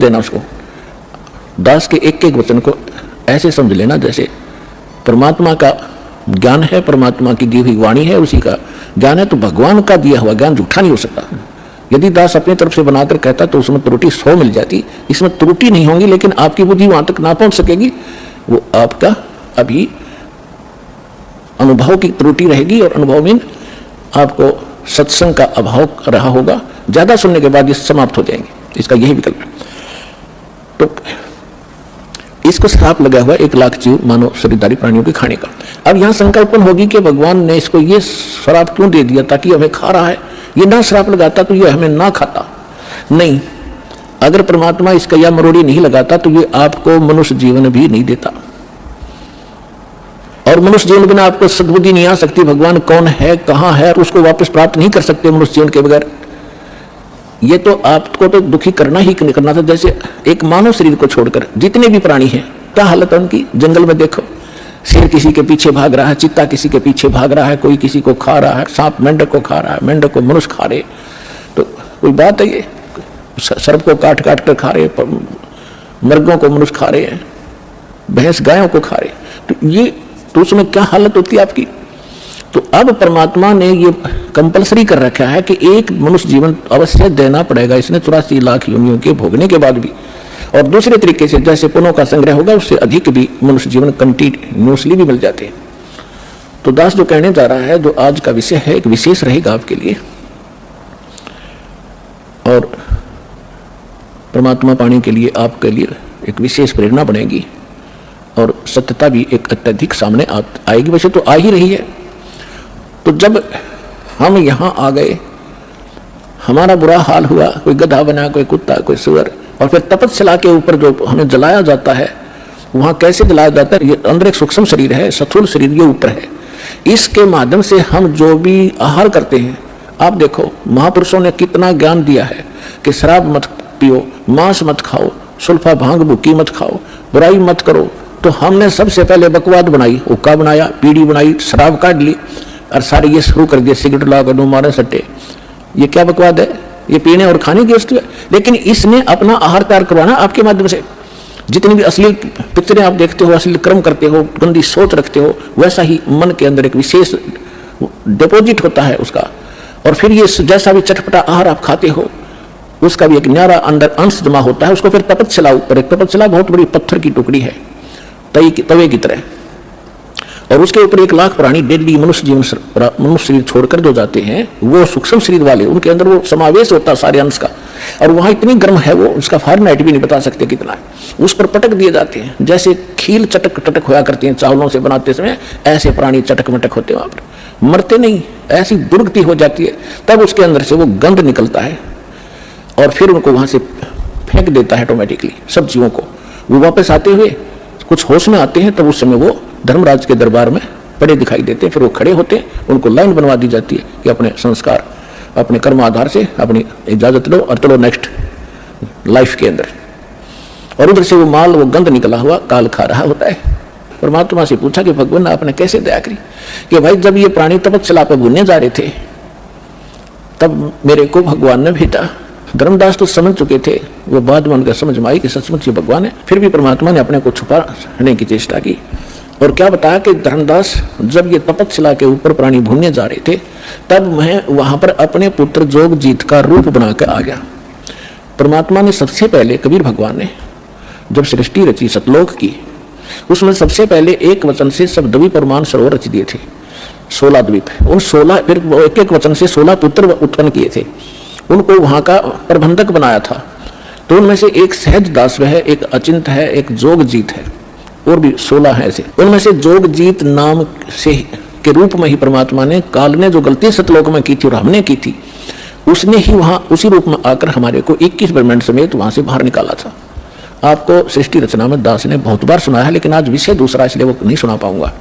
देना उसको। दास के एक एक वचन को ऐसे समझ लेना जैसे परमात्मा का ज्ञान है, परमात्मा की दी हुई वाणी है, उसी का ज्ञान है। तो भगवान का दिया हुआ ज्ञान झूठा नहीं हो सकता। यदि दास अपनी तरफ से बनाकर कहता तो उसमें त्रुटि 100 मिल जाती। इसमें त्रुटि नहीं होंगी, लेकिन आपकी बुद्धि वहां तक ना पहुंच सकेगी। वो आपका अभी अनुभव की त्रुटि रहेगी, और अनुभव में आपको सत्संग का अभाव रहा होगा। ज्यादा सुनने के बाद ये समाप्त हो जाएंगे। इसका यही विकल्प है। तो इसको श्राप लगा हुआ 1 लाख जीव मानव शरीरधारी प्राणियों के खाने का। अब यहां शंका उत्पन्न होगी कि भगवान ने इसको ये श्राप क्यों दे दिया, ताकि हमें खा रहा है। ये ना श्राप लगाता तो ये हमें ना खाता। नहीं, अगर परमात्मा इसका या मरोड़ी नहीं लगाता तो ये आपको मनुष्य जीवन भी नहीं देता, और मनुष्य जीवन बिना आपको सद्बुद्धि नहीं आ सकती। भगवान कौन है, कहां है, और उसको वापस प्राप्त नहीं कर सकते मनुष्य जीवन के बगैर। ये तो आपको तो दुखी करना ही करना था। जैसे एक मानव शरीर को छोड़कर जितने भी प्राणी हैं, क्या हालत है उनकी। जंगल में देखो, शेर किसी के पीछे भाग रहा है, चित्ता किसी के पीछे भाग रहा है, कोई किसी को खा रहा है, सांप मेंढक को खा रहा है, मेंढक को मनुष्य खा रहे। तो कोई बात है ये? सर्प को काट काट कर खा रहे, मर्गों को मनुष्य खा रहे हैं, भैंस गायों को खा रहे। तो ये तो उसमें क्या हालत होती है आपकी। तो अब परमात्मा ने ये कंपलसरी कर रखा है कि एक मनुष्य जीवन अवश्य देना पड़ेगा इसने 84 लाख योनियों के भोगने के बाद भी। और दूसरे तरीके से जैसे पुण्यों का संग्रह होगा, उससे अधिक भी मनुष्य जीवन कंटिन्यूसली भी मिल जाते हैं। तो दास जो कहने जा रहा है, जो आज का विषय है, एक विशेष रहेगा आपके लिए, और परमात्मा पाने के लिए आपके लिए एक विशेष प्रेरणा बनेगी, और सत्यता भी एक अत्यधिक सामने आएगी। वैसे तो आ ही रही है। तो जब हम यहाँ आ गए, हमारा बुरा हाल हुआ, कोई गधा बना, कोई कुत्ता, कोई सुअर, और फिर तपस्या के ऊपर जो हमें जलाया जाता है, वहाँ कैसे जलाया जाता है। ये अंदर एक सूक्ष्म शरीर है, स्थूल शरीर ये ऊपर है। इसके माध्यम से हम जो भी आहार करते हैं, आप देखो महापुरुषों ने कितना ज्ञान दिया है कि शराब मत पियो, मांस मत खाओ, सुल्फा भांग भुक्की मत खाओ, बुराई मत करो। तो हमने सबसे पहले बकवाद बनाई, हुक्का बनाया, बीड़ी बनाई, शराब काट ली, और सारे ये शुरू कर दिए, सिगरेट ला कर दो, मारे सट्टे। ये क्या बकवाद है? ये पीने और खाने की वस्तु है। लेकिन इसने अपना आहार तैयार करवाना आपके माध्यम से। जितनी भी अश्लील पिक्चरें आप देखते हो, अश्लील कर्म करते हो, गंदी सोच रखते हो, वैसा ही मन के अंदर एक विशेष डिपोजिट होता है उसका। और फिर ये जैसा भी चटपटा आहार आप खाते हो, उसका भी एक न्यारा अंदर अंश जमा होता है। उसको फिर तपस्या ऊपर, एक तपस्या बहुत बड़ी पत्थर की टुकड़ी है, तवे की तरह, और उसके ऊपर 1 लाख प्राणी डेली मनुष्य शरीर छोड़कर जो जाते हैं, वो सूक्ष्म शरीर वाले, उनके अंदर वो समावेश होता है सारे अंश का। और वहां इतनी गर्म है वो, उसका फारेनहाइट भी नहीं बता सकते कितना है। उस पर पटक दिए जाते हैं, जैसे खील चटक टटक होया करती हैं चावलों से बनाते समय, ऐसे प्राणी चटक मटक होते हैं। वहां पर मरते नहीं, ऐसी दुर्गति हो जाती है। तब उसके अंदर से वो गंध निकलता है, और फिर उनको वहां से फेंक देता है ऑटोमेटिकली सब जीवों को। वो वापस आते हुए कुछ होश में आते हैं, तब उस समय वो धर्मराज के दरबार में पड़े दिखाई देते हैं। फिर वो खड़े होते हैं, उनको लाइन बनवा दी जाती है कि अपने संस्कार, अपने कर्म आधार से अपनी इजाजत लो और चलो नेक्स्ट लाइफ के अंदर। और उधर से वो माल, वो गंध निकला हुआ काल खा रहा होता है। परमात्मा से पूछा कि भगवान आपने कैसे दया करी कि भाई जब ये प्राणी तपस्या पे भूलने जा रहे थे, तब मेरे को भगवान ने भेजा। धर्मदास तो समझ चुके थे, वो बाद में उनका समझ में आई कि सचमुच ये भगवान है। फिर भी परमात्मा ने अपने को छुपाने की चेष्टा की, और क्या बताया कि धर्मदास जब ये तपस्या के ऊपर प्राणी भूलने जा रहे थे, तब मैं वहां पर अपने पुत्र जोगजीत का रूप बनाकर आ गया। परमात्मा ने सबसे पहले, कबीर भगवान ने जब सृष्टि रची सतलोक की, उसमें सबसे पहले एक वचन से सब द्वीप और मान सरोवर रच दिए थे, 16 द्वीप। उन 16, फिर एक एक वचन से 16 पुत्र उत्पन्न किए थे, उनको वहां का प्रबंधक बनाया था। तो उनमें से एक सहज दास है, एक अचिंत है, एक जोगजीत है, और भी 16 है ऐसे। उनमें से जोगजीत नाम से के रूप में ही परमात्मा ने, काल ने जो गलती सतलोक में की थी और हमने की थी, उसने ही वहां उसी रूप में आकर हमारे को 21 ब्रह्मांड समेत वहां से बाहर निकाला था। आपको सृष्टि रचना में दास ने बहुत बार सुना है, लेकिन आज विषय दूसरा, इसलिए वो नहीं सुना पाऊंगा।